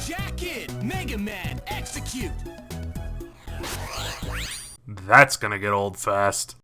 Jacket! Megaman, execute! That's gonna get old fast.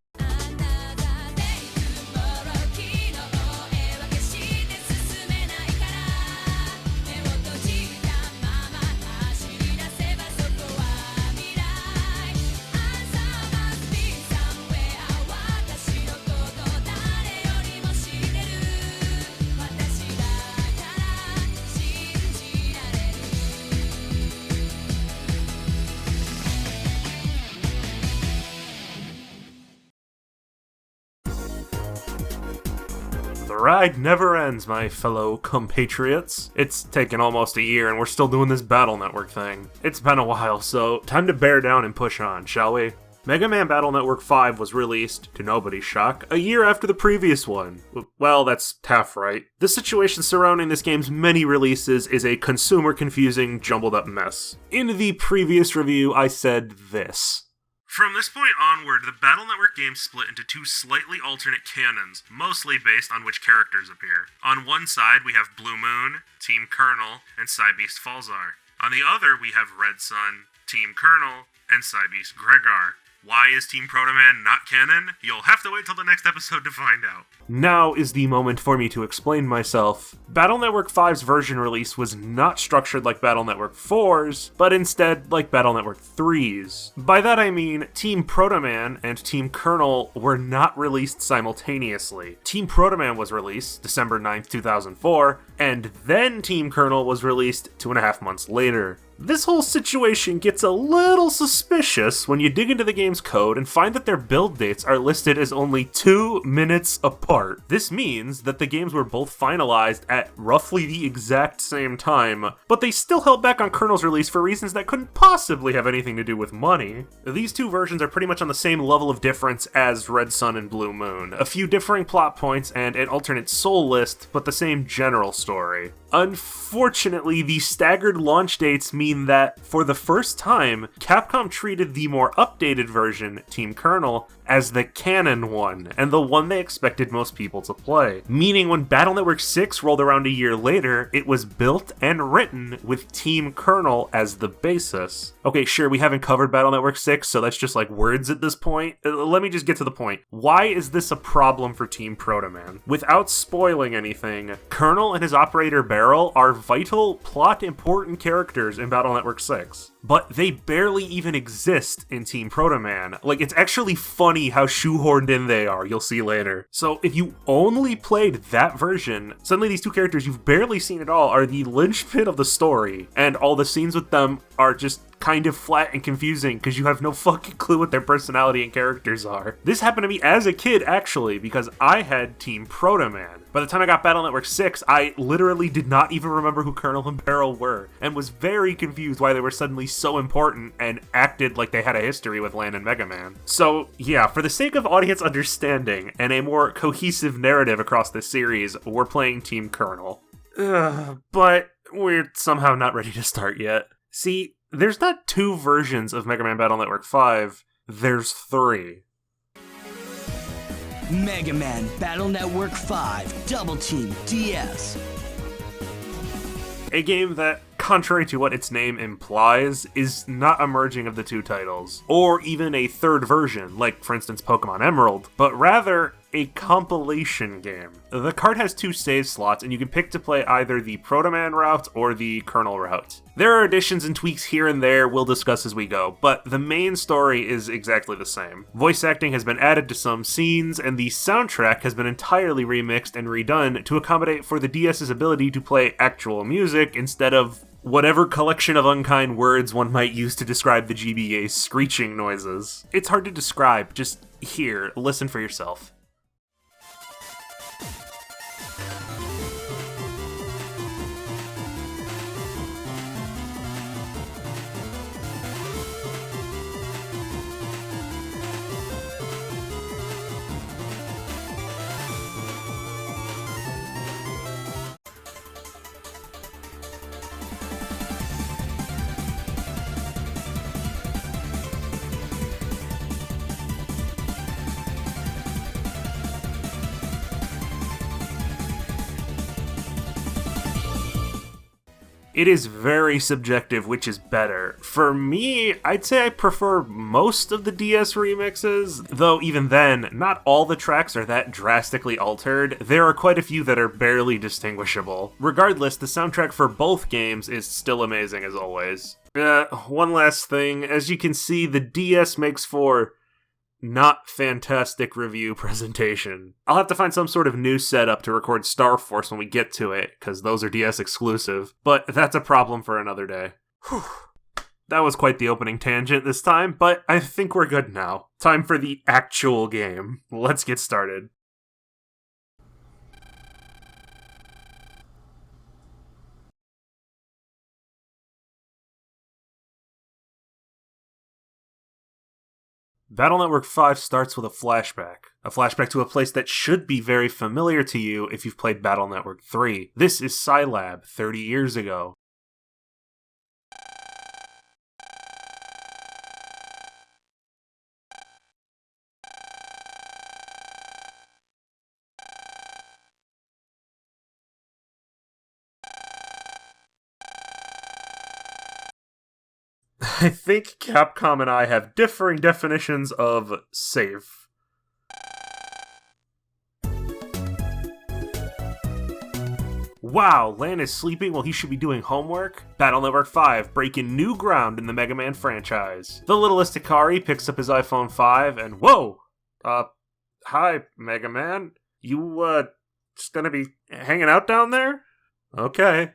The ride never ends, my fellow compatriots. It's taken almost a year and we're still doing this Battle Network thing. It's been a while, so time to bear down and push on, shall we? Mega Man Battle Network 5 was released, to nobody's shock, a year after the previous one. Well, that's half right. The situation surrounding this game's many releases is a consumer-confusing, jumbled-up mess. In the previous review, I said this. From this point onward, the Battle Network games split into two slightly alternate canons, mostly based on which characters appear. On one side, we have Blue Moon, Team Colonel, and Cybeast Falzar. On the other, we have Red Sun, Team Colonel, and Cybeast Gregar. Why is Team Protoman not canon? You'll have to wait till the next episode to find out. Now is the moment for me to explain myself. Battle Network 5's version release was not structured like Battle Network 4's, but instead like Battle Network 3's. By that I mean, Team Protoman and Team Colonel were not released simultaneously. Team Protoman was released December 9th, 2004, and then Team Colonel was released 2.5 months later. This whole situation gets a little suspicious when you dig into the game's code and find that their build dates are listed as only 2 minutes apart. This means that the games were both finalized at roughly the exact same time, but they still held back on Colonel's release for reasons that couldn't possibly have anything to do with money. These two versions are pretty much on the same level of difference as Red Sun and Blue Moon. A few differing plot points and an alternate soul list, but the same general story. Unfortunately, the staggered launch dates mean that, for the first time, Capcom treated the more updated version, Team Colonel, as the canon one, and the one they expected most people to play. Meaning when Battle Network 6 rolled around a year later, it was built and written with Team Colonel as the basis. Okay, sure, we haven't covered Battle Network 6, so that's just like words at this point. Let me just get to the point. Why is this a problem for Team Protoman? Without spoiling anything, Colonel and his operator Barrel are vital, plot-important characters in Battle Network 6, but they barely even exist in Team Protoman. Like, it's actually funny how shoehorned in they are, you'll see later. So if you only played that version, suddenly these two characters you've barely seen at all are the linchpin of the story, and all the scenes with them are just kind of flat and confusing because you have no fucking clue what their personality and characters are. This happened to me as a kid, actually, because I had Team Protoman. By the time I got Battle Network 6, I literally did not even remember who Colonel and Barrel were, and was very confused why they were suddenly so important and acted like they had a history with Lan and Mega Man. So yeah, for the sake of audience understanding and a more cohesive narrative across this series, we're playing Team Colonel. But we're somehow not ready to start yet. See, there's not 2 versions of Mega Man Battle Network 5, there's 3. Mega Man Battle Network 5 Double Team DS. A game that, contrary to what its name implies, is not a merging of the 2 titles, or even a third version, like for instance Pokemon Emerald, but rather a compilation game. The card has 2 save slots, and you can pick to play either the Protoman route or the Colonel route. There are additions and tweaks here and there we'll discuss as we go, but the main story is exactly the same. Voice acting has been added to some scenes, and the soundtrack has been entirely remixed and redone to accommodate for the DS's ability to play actual music instead of whatever collection of unkind words one might use to describe the GBA's screeching noises. It's hard to describe, just here, listen for yourself. It is very subjective which is better. For me, I'd say I prefer most of the DS remixes, though even then, not all the tracks are that drastically altered. There are quite a few that are barely distinguishable. Regardless, the soundtrack for both games is still amazing as always. One last thing, as you can see, the DS makes for not fantastic review presentation. I'll have to find some sort of new setup to record Star Force when we get to it, because those are DS exclusive, but that's a problem for another day. Whew. That was quite the opening tangent this time, but I think we're good now. Time for the actual game. Let's get started. Battle Network 5 starts with a flashback to a place that should be very familiar to you if you've played Battle Network 3. This is Scilab, 30 years ago. I think Capcom and I have differing definitions of safe. Wow, Lan is sleeping while he should be doing homework? Battle Network 5, breaking new ground in the Mega Man franchise. The littlest Hikari picks up his iPhone 5 and whoa! Hi, Mega Man? You, just gonna be hanging out down there? Okay.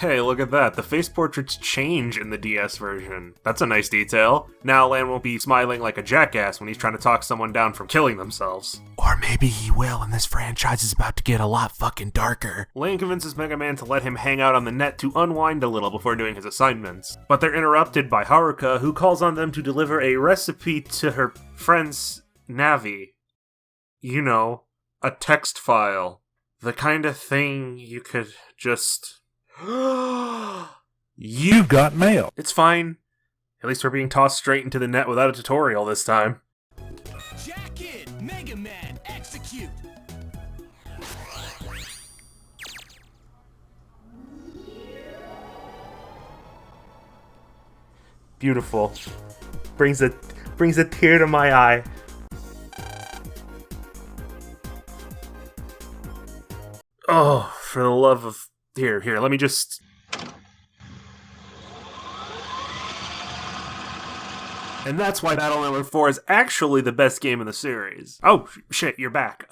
Hey, look at that. The face portraits change in the DS version. That's a nice detail. Now Lan won't be smiling like a jackass when he's trying to talk someone down from killing themselves. Or maybe he will, and this franchise is about to get a lot fucking darker. Lan convinces Mega Man to let him hang out on the net to unwind a little before doing his assignments. But they're interrupted by Haruka, who calls on them to deliver a recipe to her friend's Navi. You know, a text file. The kind of thing you could just... You got mail. It's fine. At least we're being tossed straight into the net without a tutorial this time. Jack in, Megaman, execute. Beautiful. Brings a tear to my eye. Oh, for the love of... Here, let me just... And that's why Battle Network 4 is actually the best game in the series. Oh, shit, you're back.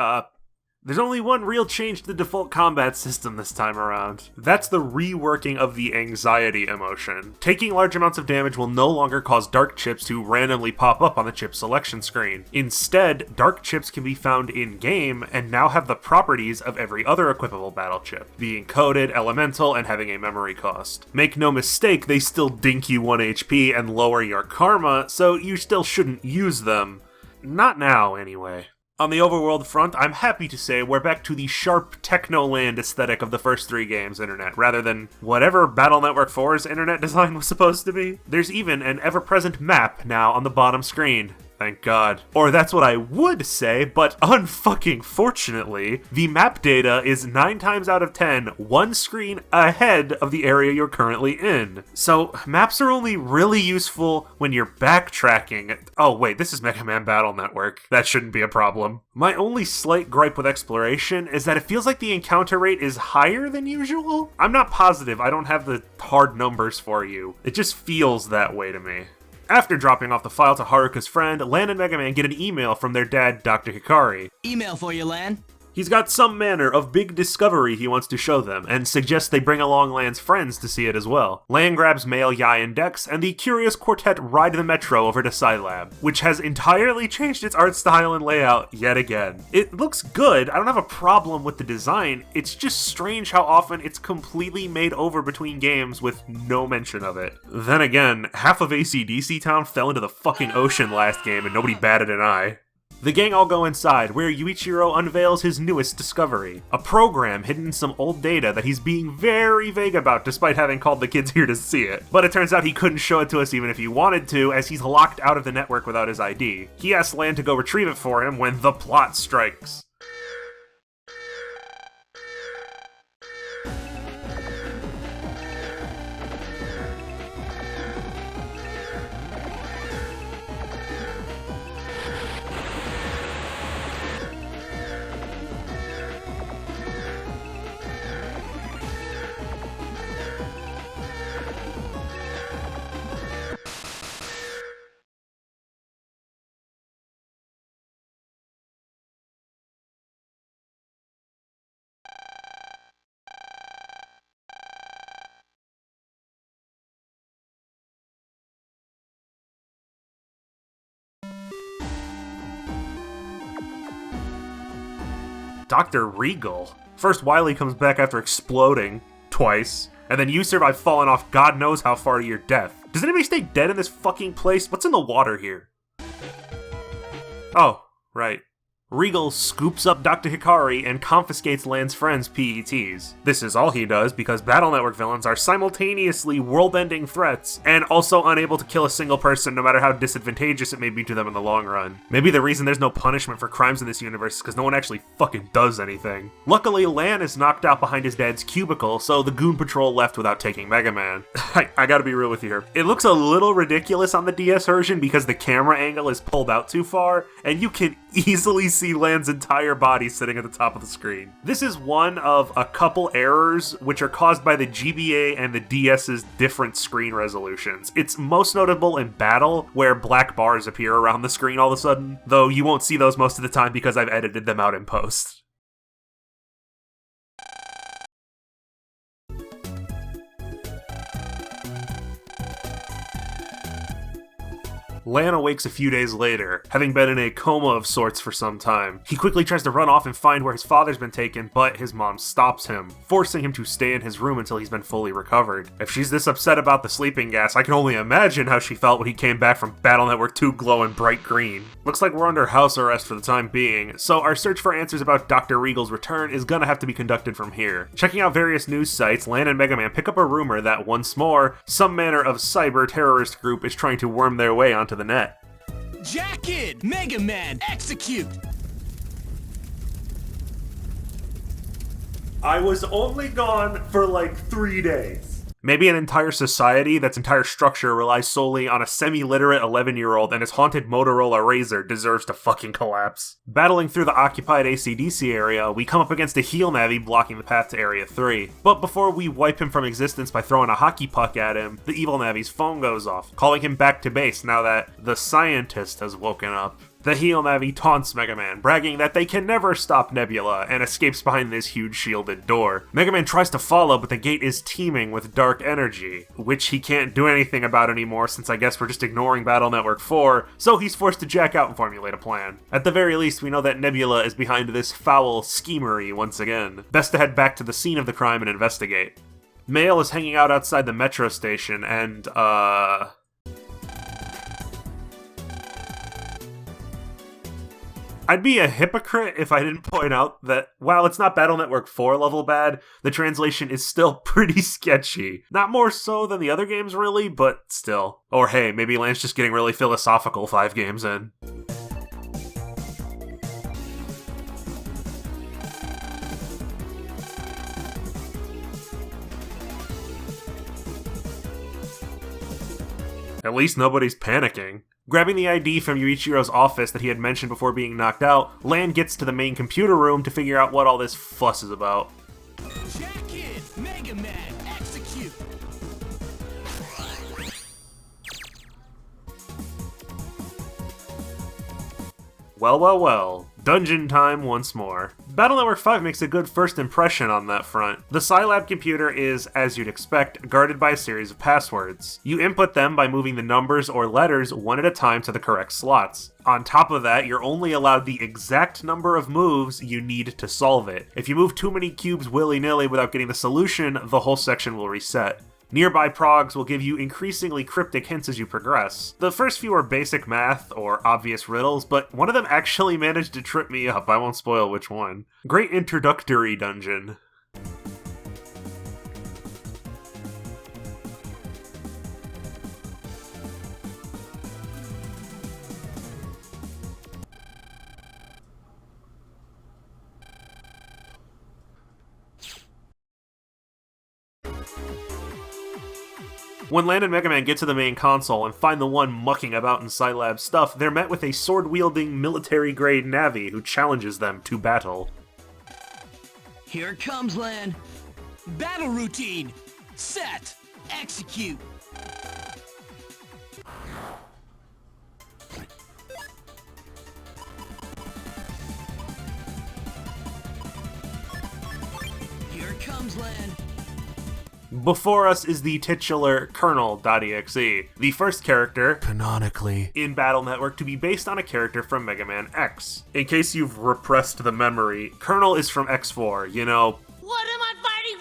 There's only one real change to the default combat system this time around. That's the reworking of the anxiety emotion. Taking large amounts of damage will no longer cause dark chips to randomly pop up on the chip selection screen. Instead, dark chips can be found in-game and now have the properties of every other equipable battle chip, being coded, elemental, and having a memory cost. Make no mistake, they still dink you 1 HP and lower your karma, so you still shouldn't use them. Not now, anyway. On the overworld front, I'm happy to say we're back to the sharp Technoland aesthetic of the first 3 games' internet, rather than whatever Battle Network 4's internet design was supposed to be. There's even an ever-present map now on the bottom screen. Thank God. Or that's what I would say, but unfucking fortunately, the map data is 9 times out of 10 one screen ahead of the area you're currently in. So maps are only really useful when you're backtracking. Oh wait, this is Mega Man Battle Network. That shouldn't be a problem. My only slight gripe with exploration is that it feels like the encounter rate is higher than usual. I'm not positive, I don't have the hard numbers for you. It just feels that way to me. After dropping off the file to Haruka's friend, Lan and Mega Man get an email from their dad, Dr. Hikari. Email for you, Lan. He's got some manner of big discovery he wants to show them, and suggests they bring along Lan's friends to see it as well. Lan grabs Mail, Yai, and Dex, and the curious quartet ride the metro over to Scilab, which has entirely changed its art style and layout yet again. It looks good, I don't have a problem with the design, it's just strange how often it's completely made over between games with no mention of it. Then again, half of AC/DC Town fell into the fucking ocean last game and nobody batted an eye. The gang all go inside, where Yuichiro unveils his newest discovery. A program hidden in some old data that he's being very vague about despite having called the kids here to see it. But it turns out he couldn't show it to us even if he wanted to, as he's locked out of the network without his ID. He asks Lan to go retrieve it for him when the plot strikes. Dr. Regal. First, Wily comes back after exploding twice, and then you survive falling off God knows how far to your death. Does anybody stay dead in this fucking place? What's in the water here? Oh, right. Regal scoops up Dr. Hikari and confiscates Lan's friends' PETs. This is all he does because Battle Network villains are simultaneously world-ending threats and also unable to kill a single person no matter how disadvantageous it may be to them in the long run. Maybe the reason there's no punishment for crimes in this universe is because no one actually fucking does anything. Luckily, Lan is knocked out behind his dad's cubicle, so the Goon Patrol left without taking Mega Man. I gotta be real with you here. It looks a little ridiculous on the DS version because the camera angle is pulled out too far, and you can easily see Lan's entire body sitting at the top of the screen. This is one of a couple errors which are caused by the GBA and the DS's different screen resolutions. It's most notable in Battle, where black bars appear around the screen all of a sudden, though you won't see those most of the time because I've edited them out in post. Lan awakes a few days later, having been in a coma of sorts for some time. He quickly tries to run off and find where his father's been taken, but his mom stops him, forcing him to stay in his room until he's been fully recovered. If she's this upset about the sleeping gas, I can only imagine how she felt when he came back from Battle Network 2 glowing bright green. Looks like we're under house arrest for the time being, so our search for answers about Dr. Regal's return is gonna have to be conducted from here. Checking out various news sites, Lan and Mega Man pick up a rumor that, once more, some manner of cyber terrorist group is trying to worm their way onto the net. Jack in! Mega Man, execute! I was only gone for like 3 days. Maybe an entire society that's entire structure relies solely on a semi-literate 11-year-old and his haunted Motorola Razr deserves to fucking collapse. Battling through the occupied ACDC area, we come up against a heel Navi blocking the path to Area 3. But before we wipe him from existence by throwing a hockey puck at him, the evil Navi's phone goes off, calling him back to base now that the scientist has woken up. The heel Navi taunts Mega Man, bragging that they can never stop Nebula, and escapes behind this huge shielded door. Mega Man tries to follow, but the gate is teeming with dark energy, which he can't do anything about anymore since I guess we're just ignoring Battle Network 4, so he's forced to jack out and formulate a plan. At the very least, we know that Nebula is behind this foul schemery once again. Best to head back to the scene of the crime and investigate. Mail is hanging out outside the metro station, and, I'd be a hypocrite if I didn't point out that while it's not Battle Network 4 level bad, the translation is still pretty sketchy. Not more so than the other games really, but still. Or hey, maybe Lan's just getting really philosophical 5 games in. At least nobody's panicking. Grabbing the ID from Yuichiro's office that he had mentioned before being knocked out, Lan gets to the main computer room to figure out what all this fuss is about. Jack in! Mega Man, execute! Well, well, well. Dungeon time once more. Battle Network 5 makes a good first impression on that front. The Scilab computer is, as you'd expect, guarded by a series of passwords. You input them by moving the numbers or letters one at a time to the correct slots. On top of that, you're only allowed the exact number of moves you need to solve it. If you move too many cubes willy-nilly without getting the solution, the whole section will reset. Nearby progs will give you increasingly cryptic hints as you progress. The first few are basic math, or obvious riddles, but one of them actually managed to trip me up. I won't spoil which one. Great introductory dungeon. When Lan and Mega Man get to the main console and find the one mucking about in Scilab's stuff, they're met with a sword-wielding, military-grade Navi who challenges them to battle. Here it comes, Lan. Battle routine. Set. Execute. Here it comes, Lan. Before us is the titular Colonel.exe, the first character, Canonically, in Battle Network to be based on a character from Mega Man X. In case you've repressed the memory, Colonel is from X4, you know, What am I fighting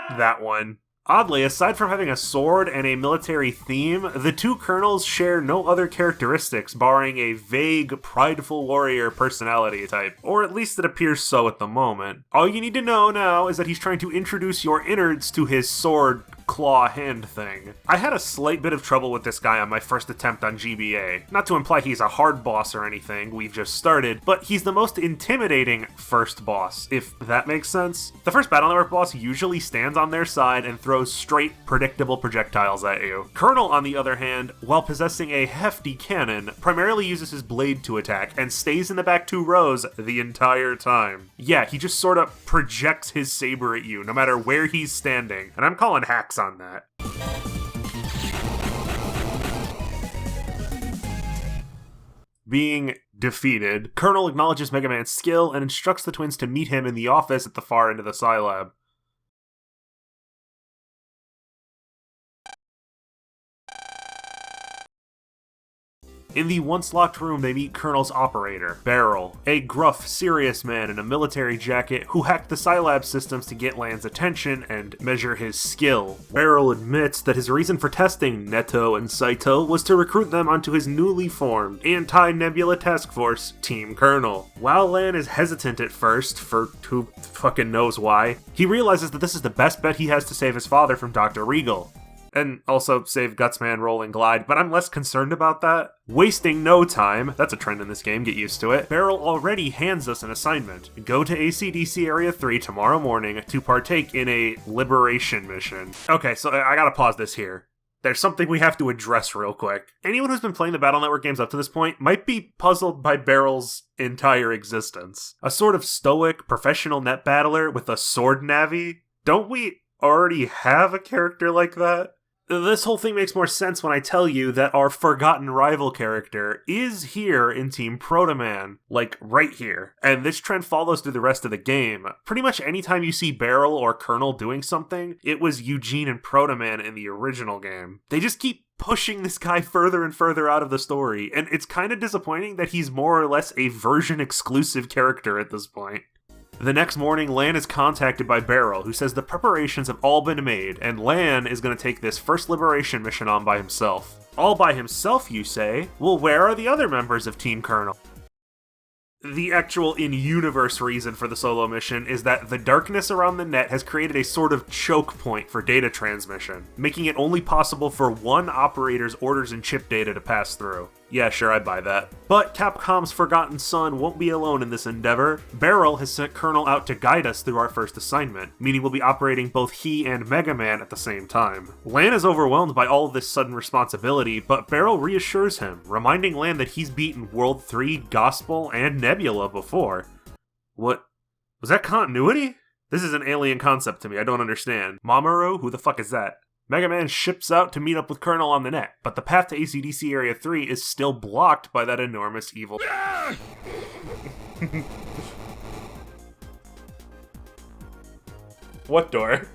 for? that one. Oddly, aside from having a sword and a military theme, the two Colonels share no other characteristics barring a vague, prideful warrior personality type, or at least it appears so at the moment. All you need to know now is that he's trying to introduce your innards to his sword claw hand thing. I had a slight bit of trouble with this guy on my first attempt on GBA. Not to imply he's a hard boss or anything, we've just started, but he's the most intimidating first boss, if that makes sense. The first Battle Network boss usually stands on their side and throws straight, predictable projectiles at you. Colonel, on the other hand, while possessing a hefty cannon, primarily uses his blade to attack and stays in the back 2 rows the entire time. Yeah, he just sort of projects his saber at you, no matter where he's standing, and I'm calling hacks on that. Being defeated, Colonel acknowledges Mega Man's skill and instructs the twins to meet him in the office at the far end of the Scilab. In the once-locked room, they meet Colonel's operator, Beryl, a gruff, serious man in a military jacket who hacked the Scilab systems to get Lan's attention and measure his skill. Beryl admits that his reason for testing Neto and Saito was to recruit them onto his newly formed anti-Nebula task force, Team Colonel. While Lan is hesitant at first, for who fucking knows why, he realizes that this is the best bet he has to save his father from Dr. Regal. And also save Gutsman, Roll, and Glide, but I'm less concerned about that. Wasting no time, that's a trend in this game, get used to it. Beryl already hands us an assignment. Go to ACDC Area 3 tomorrow morning to partake in a liberation mission. Okay, so I gotta pause this here. There's something we have to address real quick. Anyone who's been playing the Battle Network games up to this point might be puzzled by Beryl's entire existence. A sort of stoic, professional net battler with a sword navvy? Don't we already have a character like that? This whole thing makes more sense when I tell you that our forgotten rival character is here in Team Protoman, like right here. And this trend follows through the rest of the game. Pretty much anytime you see Beryl or Colonel doing something, it was Eugene and Protoman in the original game. They just keep pushing this guy further and further out of the story, and it's kind of disappointing that he's more or less a version-exclusive character at this point. The next morning, Lan is contacted by Beryl, who says the preparations have all been made, and Lan is going to take this first liberation mission on by himself. All by himself, you say? Well, where are the other members of Team Colonel? The actual in-universe reason for the solo mission is that the darkness around the net has created a sort of choke point for data transmission, making it only possible for one operator's orders and chip data to pass through. Yeah, sure, I buy that. But Capcom's forgotten son won't be alone in this endeavor. Beryl has sent Colonel out to guide us through our first assignment, meaning we'll be operating both he and Mega Man at the same time. Lan is overwhelmed by all of this sudden responsibility, but Beryl reassures him, reminding Lan that he's beaten World 3, Gospel, and Nebula before. What? Was that continuity? This is an alien concept to me, I don't understand. Mamoru? Who the fuck is that? Mega Man ships out to meet up with Colonel on the net, but the path to ACDC Area 3 is still blocked by that enormous evil... What door?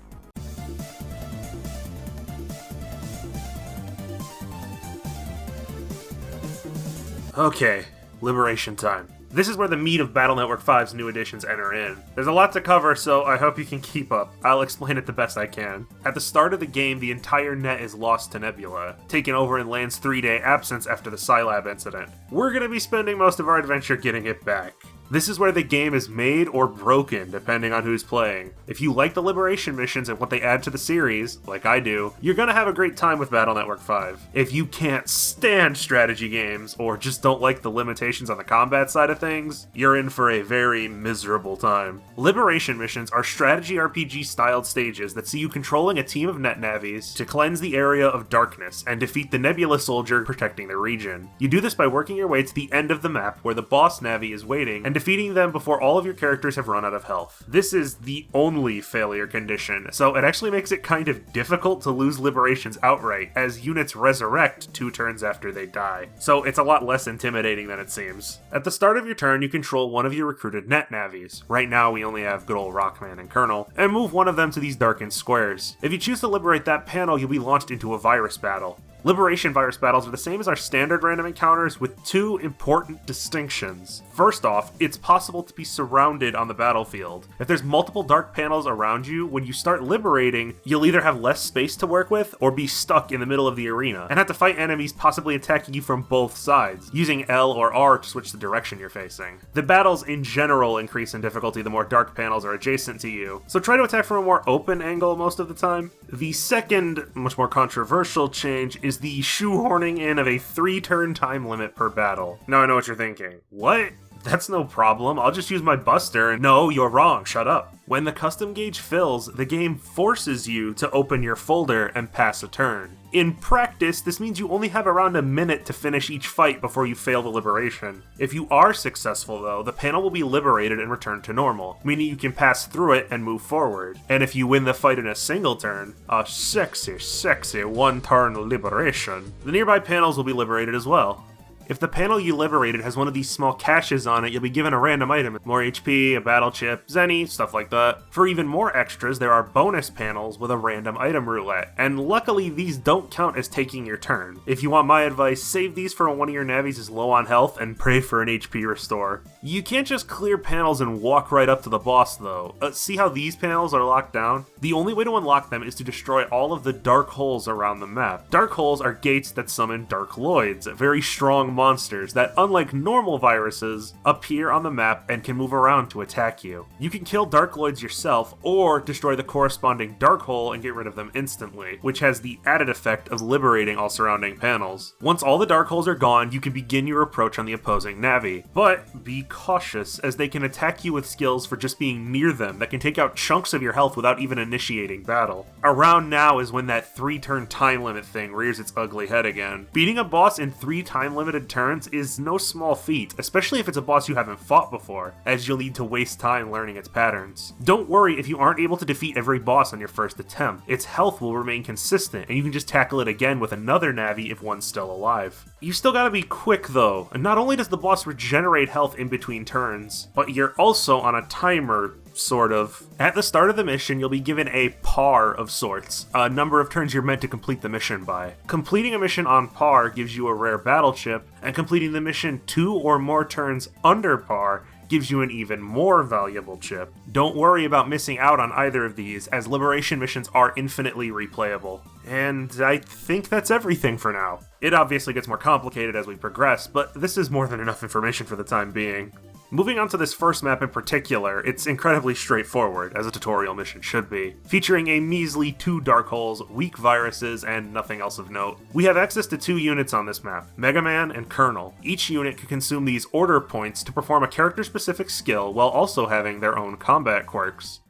Okay, liberation time. This is where the meat of Battle Network 5's new additions enter in. There's a lot to cover, so I hope you can keep up. I'll explain it the best I can. At the start of the game, the entire net is lost to Nebula, taken over in Lan's 3-day absence after the Scilab incident. We're gonna be spending most of our adventure getting it back. This is where the game is made or broken, depending on who's playing. If you like the Liberation missions and what they add to the series, like I do, you're gonna have a great time with Battle Network 5. If you can't stand strategy games, or just don't like the limitations on the combat side of things, you're in for a very miserable time. Liberation missions are strategy RPG-styled stages that see you controlling a team of net navies to cleanse the area of darkness and defeat the Nebula soldier protecting the region. You do this by working your way to the end of the map where the boss navi is waiting and defeating them before all of your characters have run out of health. This is the only failure condition, so it actually makes it kind of difficult to lose liberations outright, as units resurrect 2 turns after they die. So it's a lot less intimidating than it seems. At the start of your turn, you control one of your recruited net navies. Right now we only have good old Rockman and Colonel, and move one of them to these darkened squares. If you choose to liberate that panel, you'll be launched into a virus battle. Liberation virus battles are the same as our standard random encounters with 2 important distinctions. First off, it's possible to be surrounded on the battlefield. If there's multiple dark panels around you, when you start liberating, you'll either have less space to work with or be stuck in the middle of the arena and have to fight enemies possibly attacking you from both sides, using L or R to switch the direction you're facing. The battles in general increase in difficulty the more dark panels are adjacent to you, so try to attack from a more open angle most of the time. The second, much more controversial change is the shoehorning in of a 3-turn time limit per battle. Now I know what you're thinking. What? That's no problem, I'll just use my buster. No, you're wrong, shut up. When the custom gauge fills, the game forces you to open your folder and pass a turn. In practice, this means you only have around a minute to finish each fight before you fail the liberation. If you are successful though, the panel will be liberated and returned to normal, meaning you can pass through it and move forward. And if you win the fight in a single turn, a sexy 1-turn liberation, the nearby panels will be liberated as well. If the panel you liberated has one of these small caches on it, you'll be given a random item, more HP, a battle chip, zenny, stuff like that. For even more extras, there are bonus panels with a random item roulette, and luckily these don't count as taking your turn. If you want my advice, save these for when one of your navies is low on health and pray for an HP restore. You can't just clear panels and walk right up to the boss though. See how these panels are locked down? The only way to unlock them is to destroy all of the dark holes around the map. Dark holes are gates that summon Dark Lloids, very strong monsters that, unlike normal viruses, appear on the map and can move around to attack you. You can kill Dark Lloids yourself, or destroy the corresponding dark hole and get rid of them instantly, which has the added effect of liberating all surrounding panels. Once all the dark holes are gone, you can begin your approach on the opposing navi. But be cautious, as they can attack you with skills for just being near them that can take out chunks of your health without even initiating battle. Around now is when that 3-turn time limit thing rears its ugly head again. Beating a boss in 3 time-limited turns is no small feat, especially if it's a boss you haven't fought before, as you'll need to waste time learning its patterns. Don't worry if you aren't able to defeat every boss on your first attempt. Its health will remain consistent, and you can just tackle it again with another navi if one's still alive. You still gotta be quick though, and not only does the boss regenerate health in between turns, but you're also on a timer, sort of. At the start of the mission, you'll be given a par of sorts, a number of turns you're meant to complete the mission by. Completing a mission on par gives you a rare battle chip, and completing the mission 2 or more turns under par gives you an even more valuable chip. Don't worry about missing out on either of these, as liberation missions are infinitely replayable. And I think that's everything for now. It obviously gets more complicated as we progress, but this is more than enough information for the time being. Moving on to this first map in particular, it's incredibly straightforward, as a tutorial mission should be, featuring a measly 2 dark holes, weak viruses, and nothing else of note. We have access to 2 units on this map, Megaman and Colonel. Each unit can consume these order points to perform a character-specific skill while also having their own combat quirks.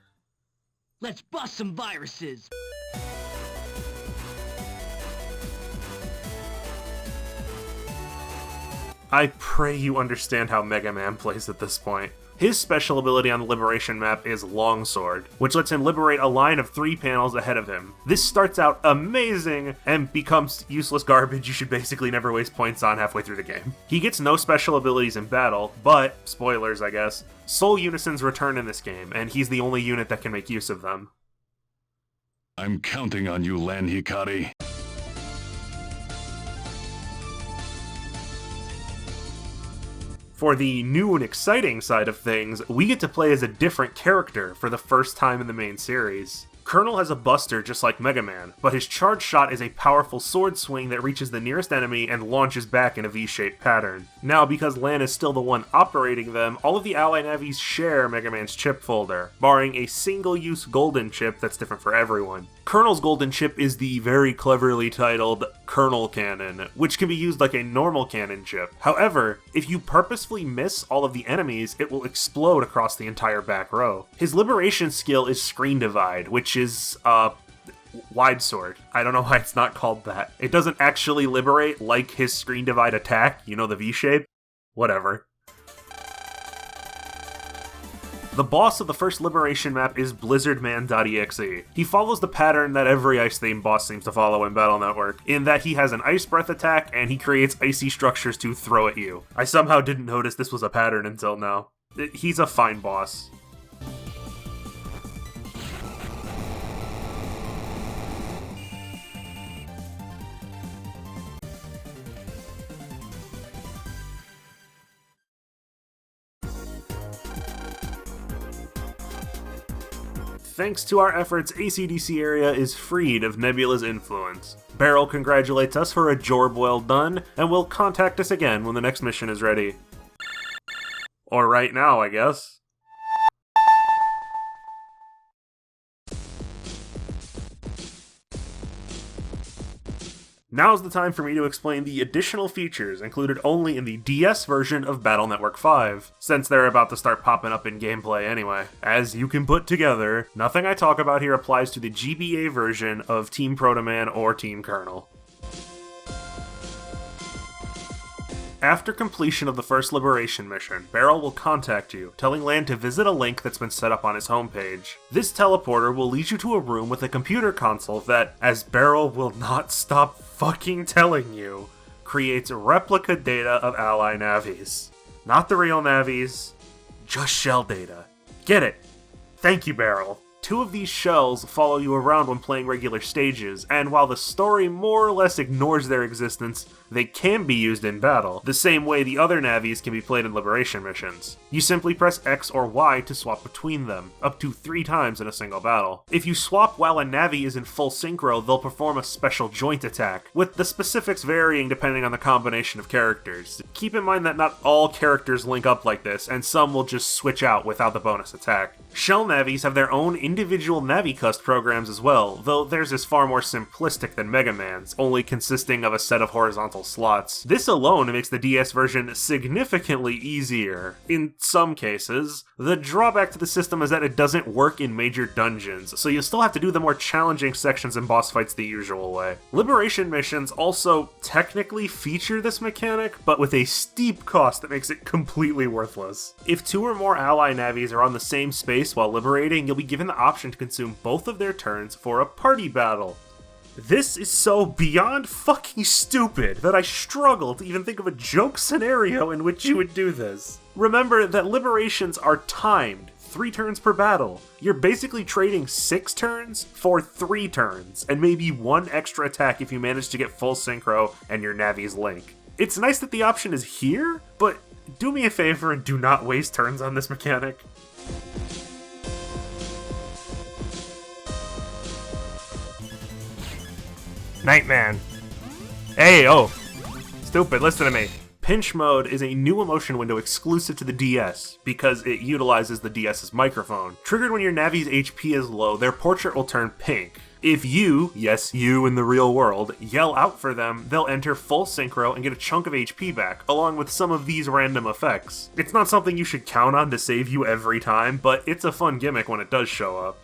Let's bust some viruses! I pray you understand how Mega Man plays at this point. His special ability on the Liberation map is Longsword, which lets him liberate a line of 3 panels ahead of him. This starts out amazing and becomes useless garbage you should basically never waste points on halfway through the game. He gets no special abilities in battle, but, spoilers I guess, Soul Unisons return in this game, and he's the only unit that can make use of them. I'm counting on you, Lan Hikari. For the new and exciting side of things, we get to play as a different character for the first time in the main series. Colonel has a buster just like Mega Man, but his charge shot is a powerful sword swing that reaches the nearest enemy and launches back in a V-shaped pattern. Now, because Lan is still the one operating them, all of the ally navis share Mega Man's chip folder, barring a single-use golden chip that's different for everyone. Colonel's golden chip is the very cleverly titled Colonel Cannon, which can be used like a normal cannon chip. However, if you purposefully miss all of the enemies, it will explode across the entire back row. His liberation skill is Screen Divide, which is, wide sword. I don't know why it's not called that. It doesn't actually liberate like his Screen Divide attack, you know, the V-shape? Whatever. The boss of the first Liberation map is blizzardman.exe. He follows the pattern that every ice-themed boss seems to follow in Battle Network, in that he has an ice breath attack and he creates icy structures to throw at you. I somehow didn't notice this was a pattern until now. He's a fine boss. Thanks to our efforts, ACDC area is freed of Nebula's influence. Beryl congratulates us for a job well done, and will contact us again when the next mission is ready. Or right now, I guess. Now's the time for me to explain the additional features included only in the DS version of Battle Network 5, since they're about to start popping up in gameplay anyway. As you can put together, nothing I talk about here applies to the GBA version of Team Protoman or Team Colonel. After completion of the first Liberation mission, Beryl will contact you, telling Lan to visit a link that's been set up on his homepage. This teleporter will lead you to a room with a computer console that, as Beryl will not stop fucking telling you, creates replica data of ally navies. Not the real navies, just shell data. Get it? Thank you, Beryl. 2 of these shells follow you around when playing regular stages, and while the story more or less ignores their existence, they can be used in battle, the same way the other navies can be played in Liberation missions. You simply press X or Y to swap between them, up to 3 times in a single battle. If you swap while a navi is in full synchro, they'll perform a special joint attack, with the specifics varying depending on the combination of characters. Keep in mind that not all characters link up like this, and some will just switch out without the bonus attack. Shell navies have their own individual navicust programs as well, though theirs is far more simplistic than Megaman's, only consisting of a set of horizontal slots. This alone makes the DS version significantly easier. In some cases, the drawback to the system is that it doesn't work in major dungeons, so you'll still have to do the more challenging sections and boss fights the usual way. Liberation missions also technically feature this mechanic, but with a steep cost that makes it completely worthless. If 2 or more ally navies are on the same space while liberating, you'll be given the option to consume both of their turns for a party battle. This is so beyond fucking stupid that I struggle to even think of a joke scenario in which you would do this. Remember that liberations are timed, 3 turns per battle. You're basically trading 6 turns for 3 turns, and maybe 1 extra attack if you manage to get full synchro and your navies link. It's nice that the option is here, but do me a favor and do not waste turns on this mechanic. NightMan. Hey, oh. Stupid, listen to me. Pinch mode is a new emotion window exclusive to the DS, because it utilizes the DS's microphone. Triggered when your Navi's HP is low, their portrait will turn pink. If you, yes you in the real world, yell out for them, they'll enter full synchro and get a chunk of HP back, along with some of these random effects. It's not something you should count on to save you every time, but it's a fun gimmick when it does show up.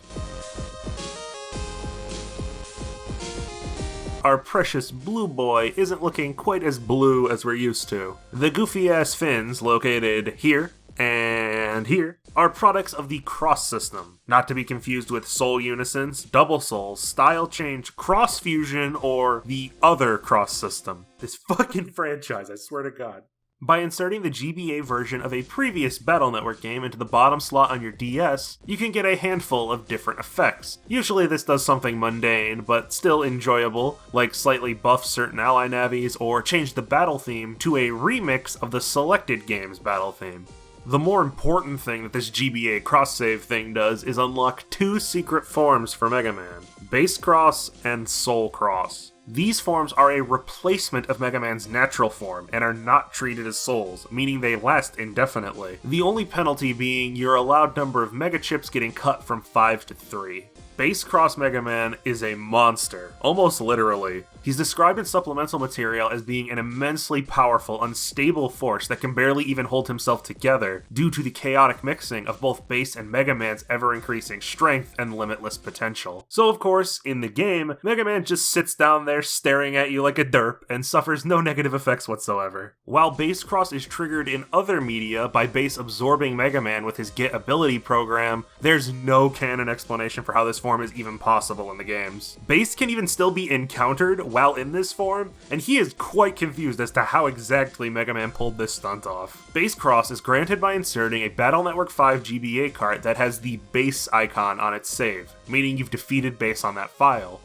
Our precious blue boy isn't looking quite as blue as we're used to. The goofy-ass fins located here and here are products of the Cross system, not to be confused with Soul Unisons, Double Souls, Style Change, Cross Fusion, or the other Cross system. This fucking franchise, I swear to God. By inserting the GBA version of a previous Battle Network game into the bottom slot on your DS, you can get a handful of different effects. Usually this does something mundane, but still enjoyable, like slightly buff certain ally navies or change the battle theme to a remix of the selected game's battle theme. The more important thing that this GBA cross-save thing does is unlock 2 secret forms for Mega Man, Base Cross and Soul Cross. These forms are a replacement of Mega Man's natural form and are not treated as souls, meaning they last indefinitely. The only penalty being your allowed number of Mega Chips getting cut from 5 to 3. Base Cross Mega Man is a monster, almost literally. He's described in supplemental material as being an immensely powerful, unstable force that can barely even hold himself together due to the chaotic mixing of both Base and Mega Man's ever-increasing strength and limitless potential. So of course, in the game, Mega Man just sits down there staring at you like a derp and suffers no negative effects whatsoever. While Base Cross is triggered in other media by Base absorbing Mega Man with his Get Ability program, there's no canon explanation for how this form is even possible in the games. Base can even still be encountered while in this form, and he is quite confused as to how exactly Mega Man pulled this stunt off. Base Cross is granted by inserting a Battle Network 5 GBA cart that has the Base icon on its save, meaning you've defeated Base on that file.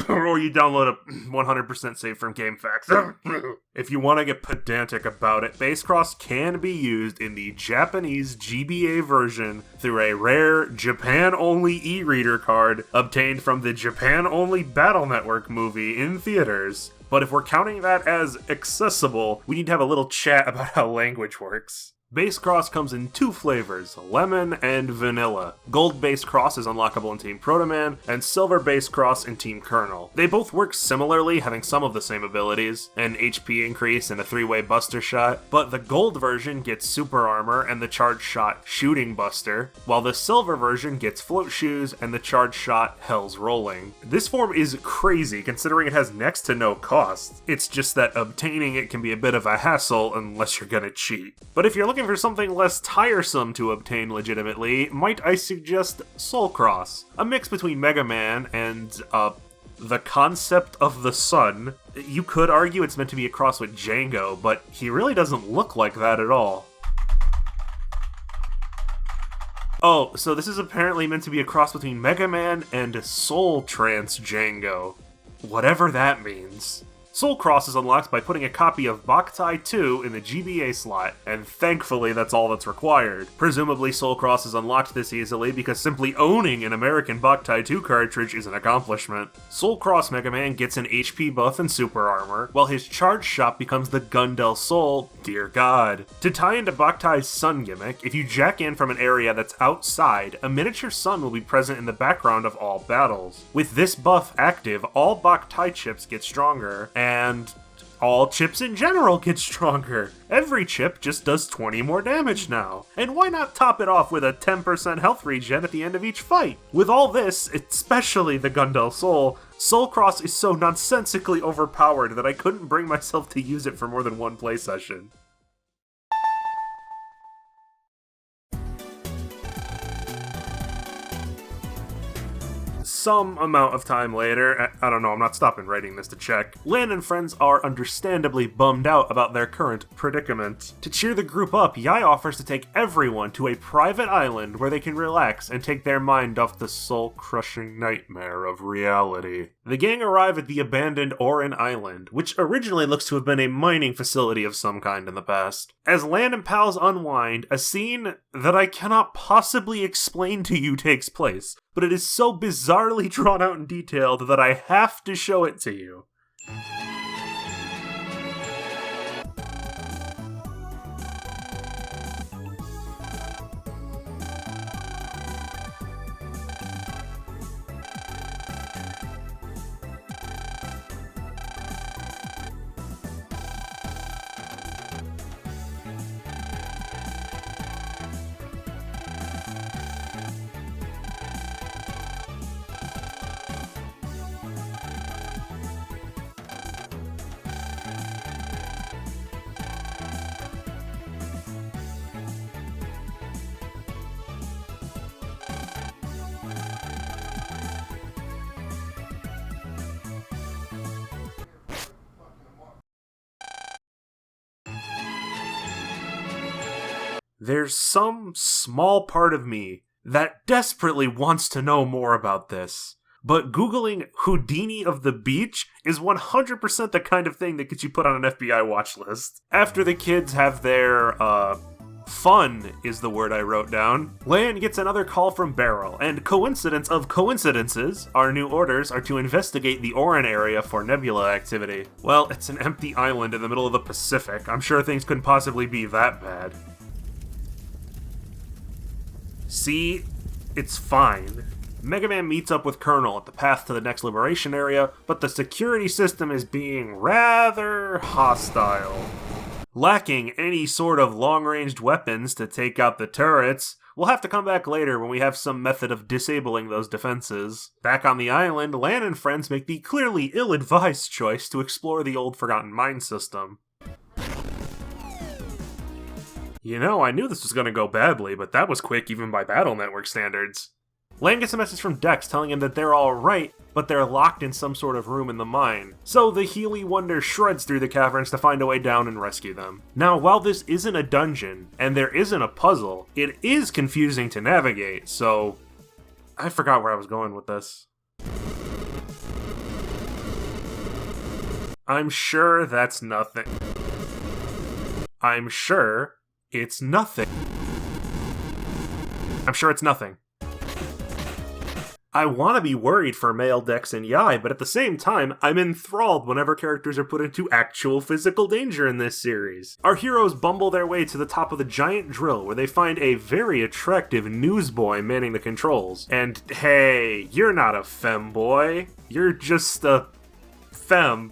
Or you download a 100% save from GameFAQs. If you want to get pedantic about it, Base Cross can be used in the Japanese GBA version through a rare Japan-only e-reader card obtained from the Japan-only Battle Network movie in theaters. But if we're counting that as accessible, we need to have a little chat about how language works. Base Cross comes in two flavors, lemon and vanilla. Gold Base Cross is unlockable in Team Proto Man, and Silver Base Cross in Team Colonel. They both work similarly, having some of the same abilities, an HP increase and a 3-way buster shot, but the gold version gets super armor and the charge shot shooting buster, while the silver version gets float shoes and the charge shot Hell's Rolling. This form is crazy considering it has next to no cost. It's just that obtaining it can be a bit of a hassle unless you're gonna cheat. But if you're looking for something less tiresome to obtain legitimately, might I suggest Soul Cross? A mix between Mega Man and, the concept of the sun. You could argue it's meant to be a cross with Django, but he really doesn't look like that at all. Oh, so this is apparently meant to be a cross between Mega Man and Soul Trance Django. Whatever that means. Soul Cross is unlocked by putting a copy of Boktai 2 in the GBA slot, and thankfully that's all that's required. Presumably Soul Cross is unlocked this easily because simply owning an American Boktai 2 cartridge is an accomplishment. Soul Cross Mega Man gets an HP buff and super armor, while his charge shot becomes the Gundel Soul, dear god. To tie into Boktai's sun gimmick, if you jack in from an area that's outside, a miniature sun will be present in the background of all battles. With this buff active, all Boktai chips get stronger, and all chips in general get stronger. Every chip just does 20 more damage now. And why not top it off with a 10% health regen at the end of each fight? With all this, especially the Gundel Soul, Soul Cross is so nonsensically overpowered that I couldn't bring myself to use it for more than one play session. Some amount of time later, I don't know, I'm not stopping writing this to check, Lan and friends are understandably bummed out about their current predicament. To cheer the group up, Yai offers to take everyone to a private island where they can relax and take their mind off the soul-crushing nightmare of reality. The gang arrive at the abandoned Orin Island, which originally looks to have been a mining facility of some kind in the past. As Lan and pals unwind, a scene that I cannot possibly explain to you takes place, but it is so bizarrely drawn out and detailed that I have to show it to you. There's some small part of me that desperately wants to know more about this. But Googling Houdini of the Beach is 100% the kind of thing that gets you put on an FBI watch list. After the kids have their, fun is the word I wrote down, Lan gets another call from Beryl, and coincidence of coincidences, our new orders are to investigate the Orin area for nebula activity. Well, it's an empty island in the middle of the Pacific. I'm sure things couldn't possibly be that bad. See, it's fine. Megaman meets up with Colonel at the path to the next liberation area, but the security system is being rather hostile. Lacking any sort of long-ranged weapons to take out the turrets, we'll have to come back later when we have some method of disabling those defenses. Back on the island, Lan and friends make the clearly ill-advised choice to explore the old forgotten mine system. You know, I knew this was gonna go badly, but that was quick even by Battle Network standards. Lan gets a message from Dex telling him that they're alright, but they're locked in some sort of room in the mine. So the Healy Wonder shreds through the caverns to find a way down and rescue them. Now, while this isn't a dungeon, and there isn't a puzzle, it is confusing to navigate, so... I forgot where I was going with this. I'm sure that's nothing. I'm sure it's nothing. I'm sure it's nothing. I want to be worried for male Dex and Yai, but at the same time, I'm enthralled whenever characters are put into actual physical danger in this series. Our heroes bumble their way to the top of the giant drill, where they find a very attractive newsboy manning the controls. And hey, you're not a femboy, you're just a femme.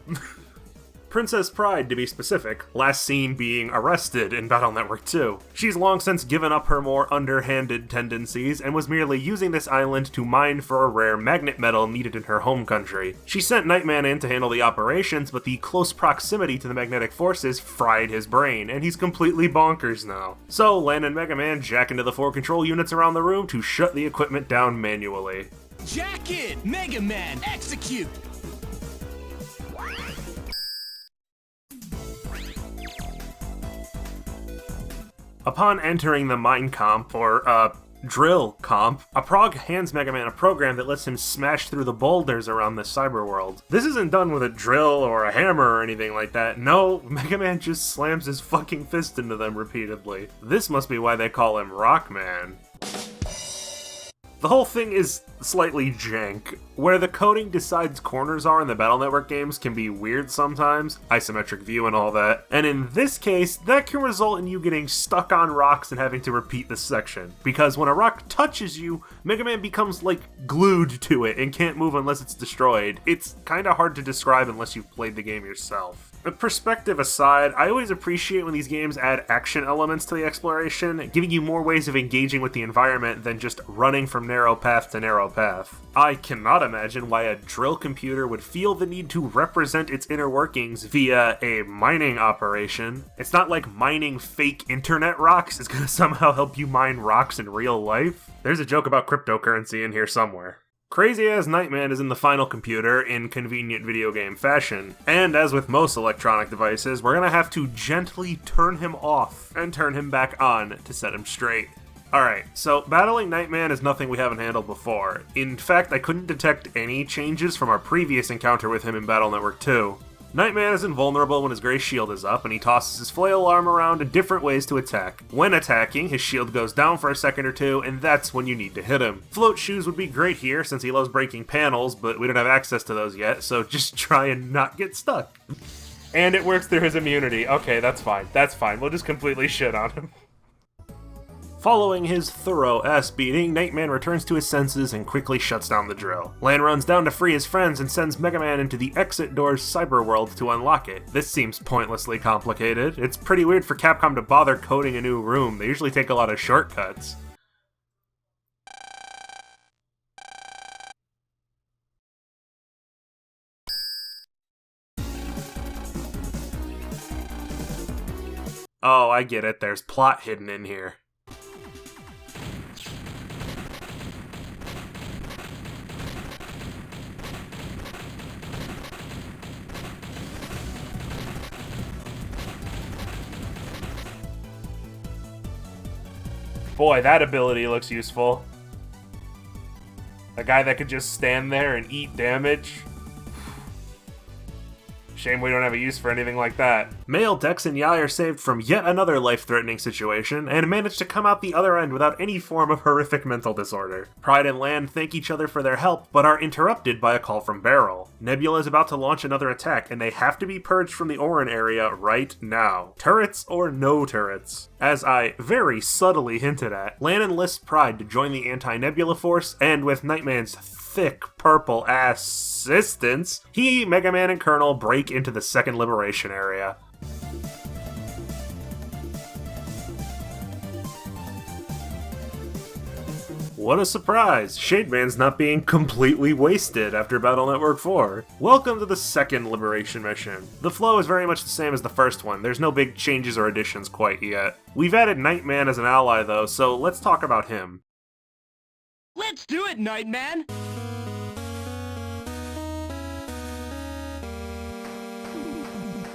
Princess Pride, to be specific, last seen being arrested in Battle Network 2. She's long since given up her more underhanded tendencies and was merely using this island to mine for a rare magnet metal needed in her home country. She sent NightMan in to handle the operations, but the close proximity to the magnetic forces fried his brain, and he's completely bonkers now. So Lan and Megaman jack into the 4 control units around the room to shut the equipment down manually. Jack in! Megaman, execute! Upon entering the mine comp, or, drill comp, a prog hands Megaman a program that lets him smash through the boulders around the cyber world. This isn't done with a drill or a hammer or anything like that. No, Megaman just slams his fucking fist into them repeatedly. This must be why they call him Rockman. The whole thing is slightly jank. Where the coding decides corners are in the Battle Network games can be weird sometimes, isometric view and all that, and in this case, that can result in you getting stuck on rocks and having to repeat the section. Because when a rock touches you, Mega Man becomes, like, glued to it and can't move unless it's destroyed. It's kinda hard to describe unless you've played the game yourself. Perspective aside, I always appreciate when these games add action elements to the exploration, giving you more ways of engaging with the environment than just running from narrow path to narrow path. I cannot imagine why a drill computer would feel the need to represent its inner workings via a mining operation. It's not like mining fake internet rocks is gonna somehow help you mine rocks in real life. There's a joke about cryptocurrency in here somewhere. Crazy as NightMan is in the final computer in convenient video game fashion, and as with most electronic devices, we're gonna have to gently turn him off and turn him back on to set him straight. Alright, so battling NightMan is nothing we haven't handled before. In fact, I couldn't detect any changes from our previous encounter with him in Battle Network 2. NightMan is invulnerable when his gray shield is up, and he tosses his flail arm around in different ways to attack. When attacking, his shield goes down for a second or two, and that's when you need to hit him. Float shoes would be great here, since he loves breaking panels, but we don't have access to those yet, so just try and not get stuck. And it works through his immunity. Okay, that's fine. That's fine. We'll just completely shit on him. Following his thorough ass beating, NightMan returns to his senses and quickly shuts down the drill. Lan runs down to free his friends and sends Megaman into the exit door's cyber world to unlock it. This seems pointlessly complicated. It's pretty weird for Capcom to bother coding a new room. They usually take a lot of shortcuts. Oh, I get it. There's plot hidden in here. Boy, that ability looks useful. A guy that could just stand there and eat damage. Shame we don't have a use for anything like that. Male Dex and Yai are saved from yet another life-threatening situation, and manage to come out the other end without any form of horrific mental disorder. Pride and Land thank each other for their help, but are interrupted by a call from Beryl. Nebula is about to launch another attack, and they have to be purged from the Orin area right now. Turrets or no turrets? As I very subtly hinted at, Lan enlists Pride to join the anti-Nebula force, and with NightMan's thick purple assistance, he, Megaman, and Colonel break into the second liberation area. What a surprise! ShadowMan's not being completely wasted after Battle Network 4. Welcome to the second Liberation mission. The flow is very much the same as the first one, there's no big changes or additions quite yet. We've added NightMan as an ally though, so let's talk about him. Let's do it, NightMan!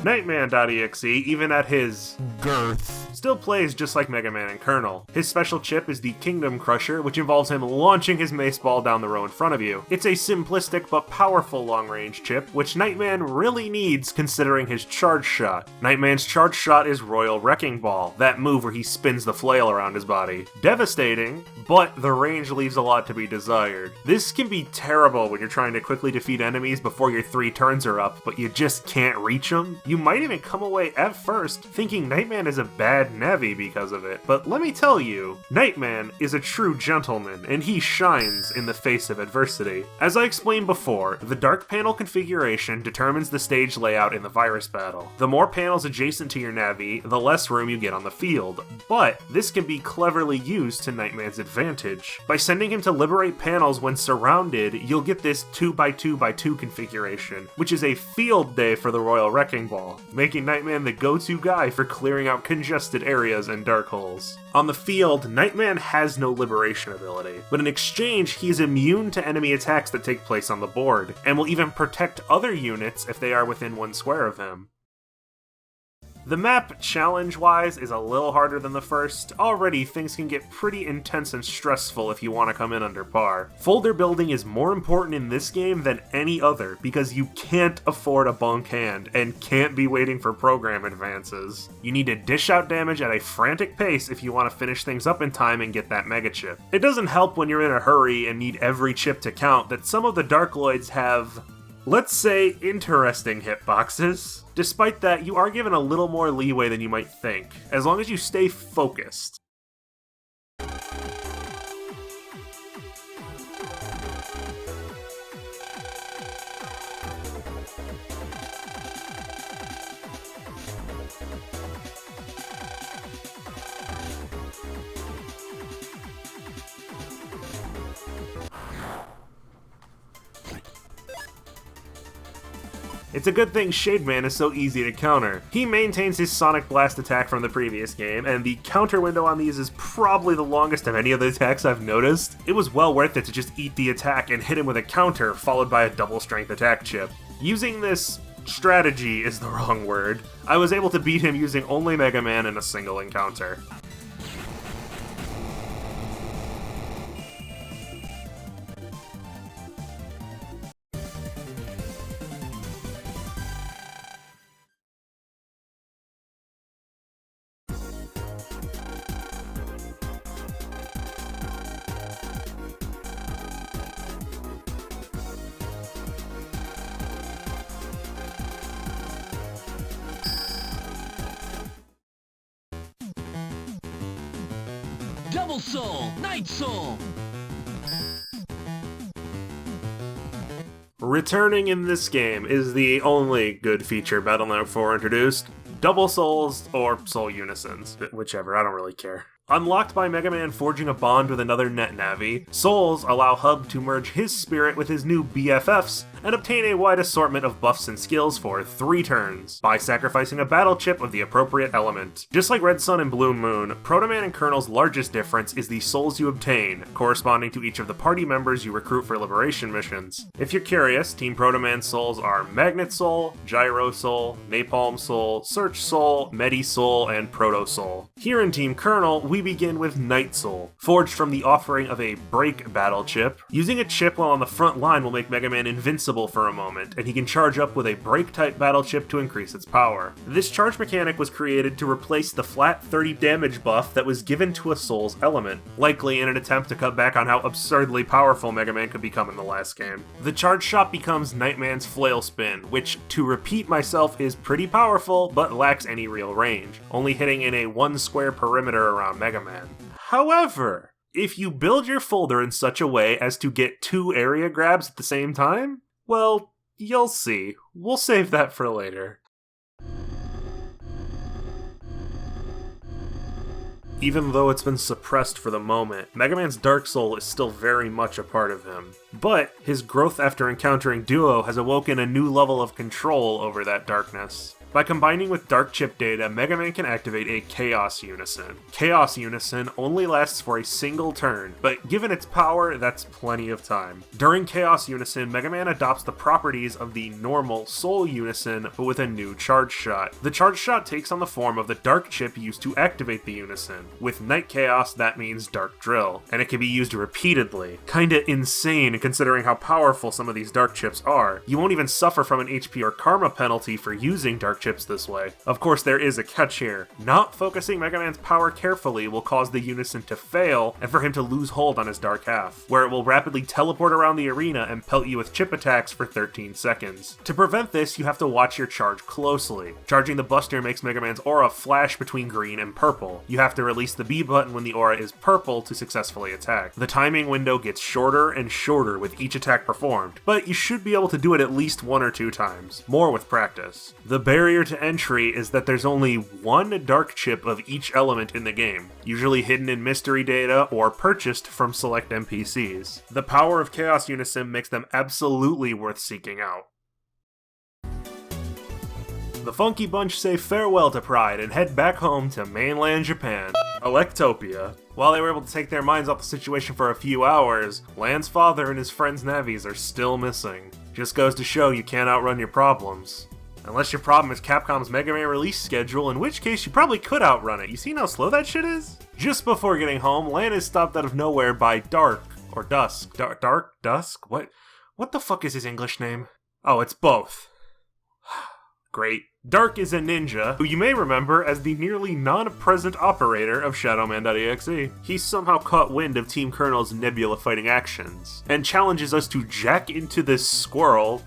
NightMan.exe, even at his Girth. still plays just like Megaman and Colonel. His special chip is the Kingdom Crusher, which involves him launching his mace ball down the row in front of you. It's a simplistic but powerful long-range chip, which Nightman really needs considering his charge shot. Nightman's charge shot is Royal Wrecking Ball, that move where he spins the flail around his body. Devastating, but the range leaves a lot to be desired. This can be terrible when you're trying to quickly defeat enemies before your 3 turns are up, but you just can't reach them. You might even come away at first thinking Nightman is a bad Navi because of it, but let me tell you, Nightman is a true gentleman, and he shines in the face of adversity. As I explained before, the dark panel configuration determines the stage layout in the virus battle. The more panels adjacent to your Navi, the less room you get on the field, but this can be cleverly used to Nightman's advantage. By sending him to liberate panels when surrounded, you'll get this 2x2x2 configuration, which is a field day for the Royal Wrecking Ball, making Nightman the go-to guy for clearing out congested areas and dark holes. On the field, Nightman has no liberation ability, but in exchange, he is immune to enemy attacks that take place on the board, and will even protect other units if they are within 1 square of him. The map, challenge-wise, is a little harder than the first. Already, things can get pretty intense and stressful if you want to come in under par. Folder building is more important in this game than any other, because you can't afford a bunk hand, and can't be waiting for program advances. You need to dish out damage at a frantic pace if you want to finish things up in time and get that mega chip. It doesn't help when you're in a hurry and need every chip to count that some of the Darkloids have, let's say, interesting hitboxes. Despite that, you are given a little more leeway than you might think, as long as you stay focused. It's a good thing ShadowMan is so easy to counter. He maintains his Sonic Blast attack from the previous game, and the counter window on these is probably the longest of any of the attacks I've noticed. It was well worth it to just eat the attack and hit him with a counter, followed by a double strength attack chip. Using this strategy is the wrong word. I was able to beat him using only Mega Man in a single encounter. Double Soul! Night Soul! Returning in this game is the only good feature Battle Network 4 introduced. Double Souls or Soul Unisons, whichever, I don't really care. Unlocked by Mega Man forging a bond with another Net Navi, Souls allow Hub to merge his spirit with his new BFFs and obtain a wide assortment of buffs and skills for 3 turns, by sacrificing a battle chip of the appropriate element. Just like Red Sun and Blue Moon, Proto Man and Colonel's largest difference is the souls you obtain, corresponding to each of the party members you recruit for liberation missions. If you're curious, Team Proto Man's souls are Magnet Soul, Gyro Soul, Napalm Soul, Search Soul, Medi Soul, and Proto Soul. Here in Team Colonel, we begin with Night Soul, forged from the offering of a break battle chip. Using a chip while on the front line will make Mega Man invincible for a moment, and he can charge up with a break-type battle chip to increase its power. This charge mechanic was created to replace the flat 30 damage buff that was given to a Soul's element, likely in an attempt to cut back on how absurdly powerful Mega Man could become in the last game. The charge shot becomes Nightman's Flail Spin, which, to repeat myself, is pretty powerful, but lacks any real range, only hitting in a 1 square perimeter around Mega Man. However, if you build your folder in such a way as to get 2 area grabs at the same time, well, you'll see. We'll save that for later. Even though it's been suppressed for the moment, Mega Man's Dark Soul is still very much a part of him. But his growth after encountering Duo has awoken a new level of control over that darkness. By combining with Dark Chip data, Mega Man can activate a Chaos Unison. Chaos Unison only lasts for a single turn, but given its power, that's plenty of time. During Chaos Unison, Mega Man adopts the properties of the normal Soul Unison, but with a new charge shot. The charge shot takes on the form of the Dark Chip used to activate the Unison. With Night Chaos, that means Dark Drill, and it can be used repeatedly. Kinda insane considering how powerful some of these Dark Chips are. You won't even suffer from an HP or Karma penalty for using Dark Chips this way. Of course, there is a catch here. Not focusing Mega Man's power carefully will cause the Unison to fail and for him to lose hold on his dark half, where it will rapidly teleport around the arena and pelt you with chip attacks for 13 seconds. To prevent this, you have to watch your charge closely. Charging the Buster makes Mega Man's aura flash between green and purple. You have to release the B button when the aura is purple to successfully attack. The timing window gets shorter and shorter with each attack performed, but you should be able to do it at least 1 or 2 times, more with practice. The barrier to entry is that there's only 1 dark chip of each element in the game, usually hidden in mystery data or purchased from select NPCs. The power of Chaos Unison makes them absolutely worth seeking out. The Funky Bunch say farewell to Pride and head back home to mainland Japan, Electopia. While they were able to take their minds off the situation for a few hours, Lan's father and his friend's Navis are still missing. Just goes to show you can't outrun your problems. Unless your problem is Capcom's Mega Man release schedule, in which case you probably could outrun it. You seen how slow that shit is? Just before getting home, Lan is stopped out of nowhere by Dark, or Dusk. Dark? Dusk? What the fuck is his English name? Oh, it's both. Great. Dark is a ninja, who you may remember as the nearly non-present operator of ShadowMan.exe. He's somehow caught wind of Team Colonel's Nebula fighting actions, and challenges us to jack into this squirrel,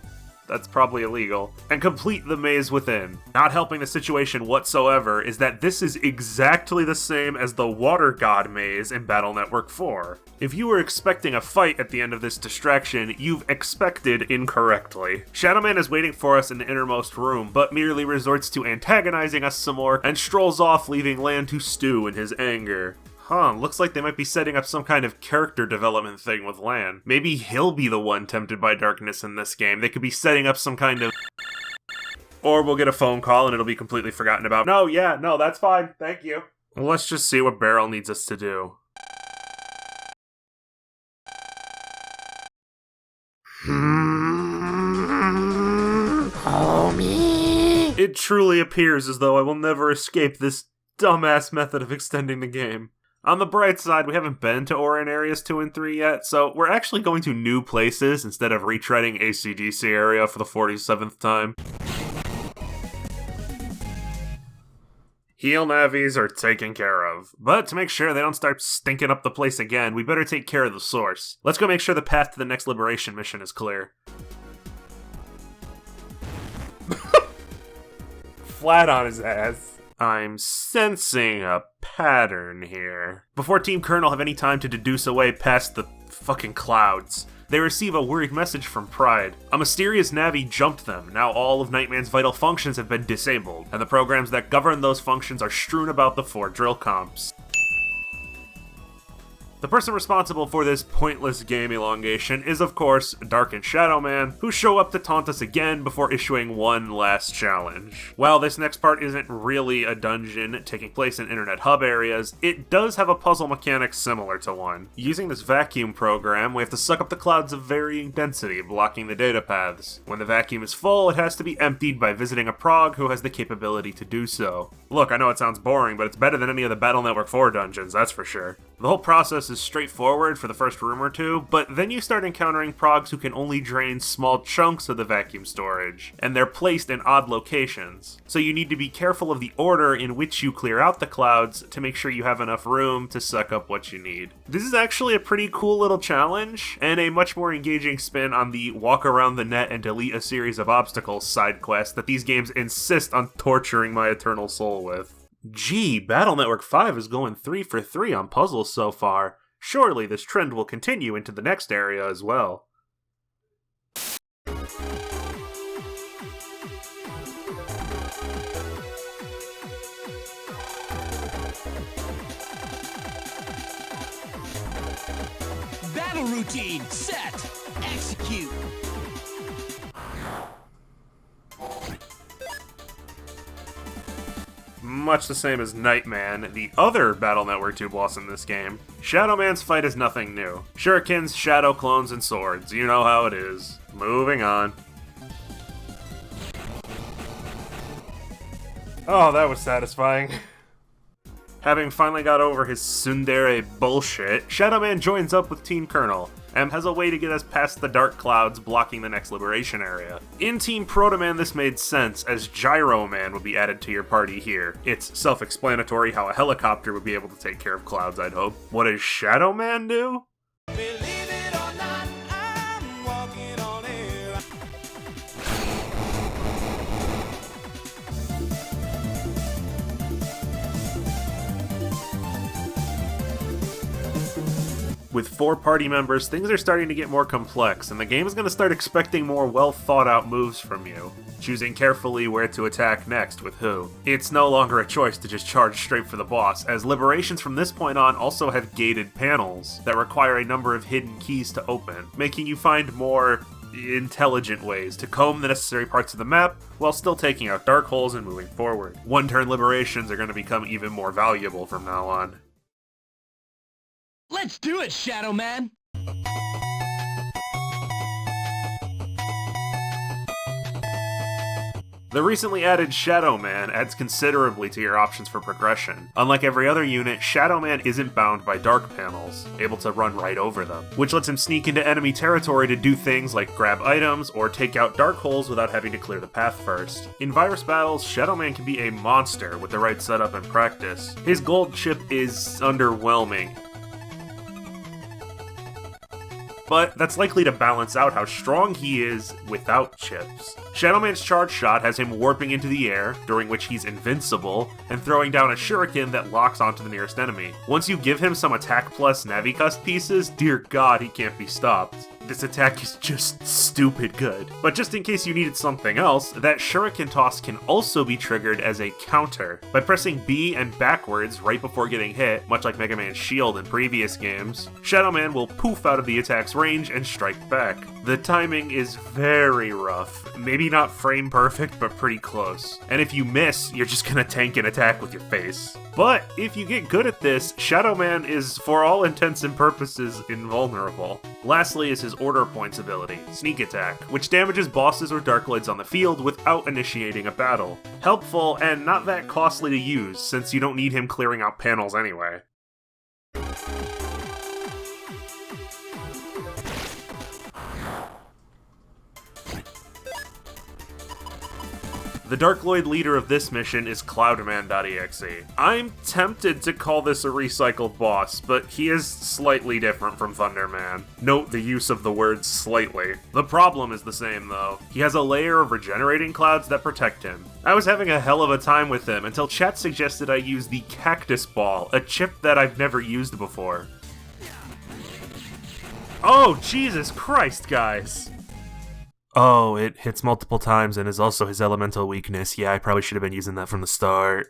that's probably illegal, and complete the maze within. Not helping the situation whatsoever is that this is exactly the same as the Water God maze in Battle Network 4. If you were expecting a fight at the end of this distraction, you've expected incorrectly. ShadowMan is waiting for us in the innermost room, but merely resorts to antagonizing us some more and strolls off, leaving Lan to stew in his anger. Looks like they might be setting up some kind of character development thing with Lan. Maybe he'll be the one tempted by darkness in this game. They could be setting up some kind of... Or we'll get a phone call and it'll be completely forgotten about. No, that's fine. Thank you. Well, let's just see what Beryl needs us to do. Homie. It truly appears as though I will never escape this dumbass method of extending the game. On the bright side, we haven't been to Orin Areas 2 and 3 yet, so we're actually going to new places instead of retreading AC/DC area for the 47th time. Heal Navis are taken care of, but to make sure they don't start stinking up the place again, we better take care of the source. Let's go make sure the path to the next liberation mission is clear. Flat on his ass. I'm sensing a pattern here. Before Team Colonel have any time to deduce away past the fucking clouds, they receive a worried message from Pride. A mysterious Navi jumped them. Now all of Nightman's vital functions have been disabled, and the programs that govern those functions are strewn about the 4 drill comps. The person responsible for this pointless game elongation is, of course, Dark and ShadowMan, who show up to taunt us again before issuing one last challenge. While this next part isn't really a dungeon taking place in Internet Hub areas, it does have a puzzle mechanic similar to one. Using this vacuum program, we have to suck up the clouds of varying density, blocking the data paths. When the vacuum is full, it has to be emptied by visiting a prog who has the capability to do so. Look, I know it sounds boring, but it's better than any of the Battle Network 4 dungeons, that's for sure. The whole process is straightforward for the first room or two, but then you start encountering progs who can only drain small chunks of the vacuum storage, and they're placed in odd locations. So you need to be careful of the order in which you clear out the clouds to make sure you have enough room to suck up what you need. This is actually a pretty cool little challenge, and a much more engaging spin on the walk around the net and delete a series of obstacles side quest that these games insist on torturing my eternal soul with. Gee, Battle Network 5 is going 3 for 3 on puzzles so far. Surely this trend will continue into the next area as well. Battle routine set. Execute. Much the same as NightMan, the other Battle Network 2 boss in this game, ShadowMan's fight is nothing new. Shurikens, shadow clones, and swords. You know how it is. Moving on. Oh, that was satisfying. Having finally got over his tsundere bullshit, ShadowMan joins up with Teen Colonel, and has a way to get us past the dark clouds blocking the next liberation area. In Team Protoman, this made sense, as Gyroman would be added to your party here. It's self-explanatory how a helicopter would be able to take care of clouds, I'd hope. What does ShadowMan do? With 4 party members, things are starting to get more complex, and the game is going to start expecting more well-thought-out moves from you, choosing carefully where to attack next with who. It's no longer a choice to just charge straight for the boss, as liberations from this point on also have gated panels that require a number of hidden keys to open, making you find more intelligent ways to comb the necessary parts of the map while still taking out dark holes and moving forward. One-turn liberations are going to become even more valuable from now on. Let's do it, ShadowMan! The recently added ShadowMan adds considerably to your options for progression. Unlike every other unit, ShadowMan isn't bound by dark panels, able to run right over them, which lets him sneak into enemy territory to do things like grab items or take out dark holes without having to clear the path first. In virus battles, ShadowMan can be a monster with the right setup and practice. His gold chip is underwhelming, but that's likely to balance out how strong he is without chips. ShadowMan's charge shot has him warping into the air, during which he's invincible, and throwing down a shuriken that locks onto the nearest enemy. Once you give him some attack plus Navicust pieces, dear god, he can't be stopped. This attack is just stupid good. But just in case you needed something else, that shuriken toss can also be triggered as a counter. By pressing B and backwards right before getting hit, much like Mega Man's shield in previous games, ShadowMan will poof out of the attack's range and strike back. The timing is very rough. Maybe not frame perfect, but pretty close. And if you miss, you're just gonna tank an attack with your face. But if you get good at this, ShadowMan is, for all intents and purposes, invulnerable. Lastly is his Order Points ability, Sneak Attack, which damages bosses or Darkloids on the field without initiating a battle. Helpful, and not that costly to use, since you don't need him clearing out panels anyway. The Darkloid leader of this mission is Cloudman.exe. I'm tempted to call this a recycled boss, but he is slightly different from Thunderman. Note the use of the word slightly. The problem is the same though. He has a layer of regenerating clouds that protect him. I was having a hell of a time with him until chat suggested I use the Cactus Ball, a chip that I've never used before. Oh, Jesus Christ, guys! Oh, it hits multiple times and is also his elemental weakness. Yeah, I probably should have been using that from the start.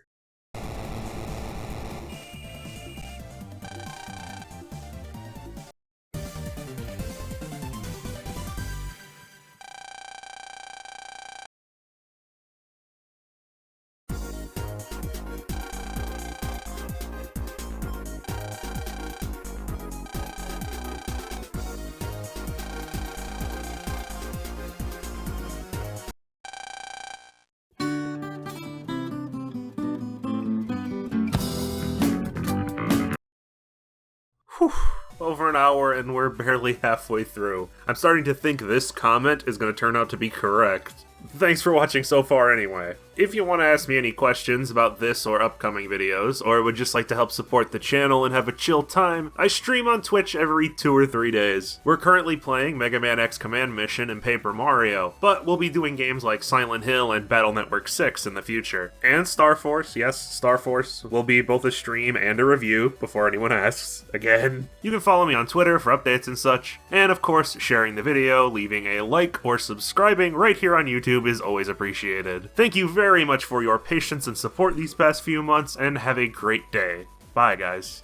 Over an hour and we're barely halfway through. I'm starting to think this comment is going to turn out to be correct. Thanks for watching so far anyway. If you want to ask me any questions about this or upcoming videos, or would just like to help support the channel and have a chill time, I stream on Twitch every 2 or 3 days. We're currently playing Mega Man X Command Mission and Paper Mario, but we'll be doing games like Silent Hill and Battle Network 6 in the future. And Star Force, yes, Star Force will be both a stream and a review, before anyone asks, again. You can follow me on Twitter for updates and such, and of course, sharing the video, leaving a like, or subscribing right here on YouTube is always appreciated. Thank you very much for your patience and support these past few months, and have a great day. Bye, guys.